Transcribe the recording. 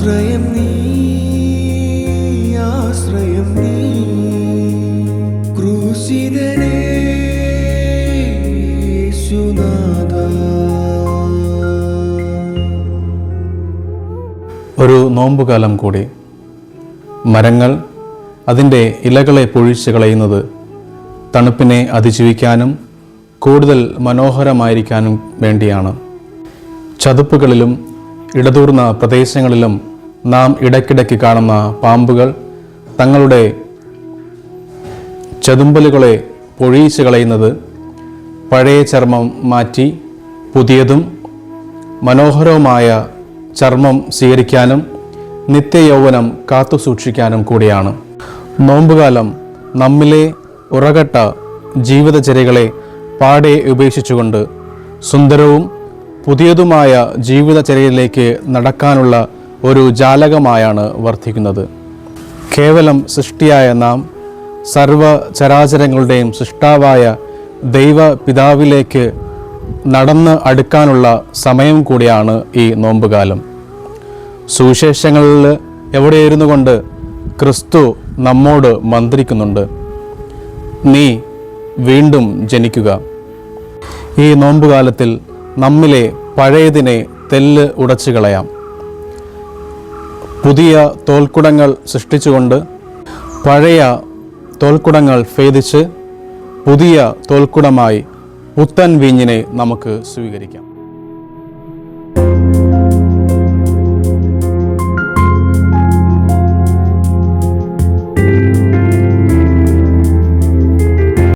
ആശ്രയം നീ ക്രൂശിതനേ യേശുനാഥാ. ഒരു നോമ്പുകാലം കൂടി. മരങ്ങൾ അതിൻ്റെ ഇലകളെ പൊഴിച്ച് കളയുന്നത് തണുപ്പിനെ അതിജീവിക്കാനും കൂടുതൽ മനോഹരമായിരിക്കാനും വേണ്ടിയാണ്. ചതുപ്പുകളിലും ഇടതൂർന്ന പ്രദേശങ്ങളിലും നാം ഇടയ്ക്കിടയ്ക്ക് കാണുന്ന പാമ്പുകൾ തങ്ങളുടെ ചതുമ്പലുകളെ പൊഴിച്ച് കളയുന്നത് പഴയ ചർമ്മം മാറ്റി പുതിയതും മനോഹരവുമായ ചർമ്മം സ്വീകരിക്കാനും നിത്യയൗവനം കാത്തുസൂക്ഷിക്കാനും കൂടിയാണ്. നോമ്പുകാലം നമ്മിലെ ഉറകട്ട ജീവിതചര്യകളെ പാടെ ഉപേക്ഷിച്ചുകൊണ്ട് സുന്ദരവും പുതിയതുമായ ജീവിതചര്യയിലേക്ക് നടക്കാനുള്ള ഒരു ജാലകമായാണ് വർത്തിക്കുന്നത്. കേവലം സൃഷ്ടിയായ നാം സർവചരാചരങ്ങളുടെയും സൃഷ്ടാവായ ദൈവപിതാവിലേക്ക് നടന്ന് അടുക്കാനുള്ള സമയം കൂടിയാണ് ഈ നോമ്പുകാലം. സുവിശേഷങ്ങളിൽ എവിടെയിരുന്നു കൊണ്ട് ക്രിസ്തു നമ്മോട് മന്ത്രിക്കുന്നുണ്ട്, നീ വീണ്ടും ജനിക്കുക. ഈ നോമ്പുകാലത്തിൽ നമ്മിലെ പഴയതിനെ തെല്ല് ഉടച്ചു കളയാം. പുതിയ തോൽക്കുടങ്ങൾ സൃഷ്ടിച്ചുകൊണ്ട് പഴയ തോൽക്കുടങ്ങൾ ഭേദിച്ച് പുതിയ തോൽക്കുടമായി പുത്തൻ വീഞ്ഞിനെ നമുക്ക് സ്വീകരിക്കാം.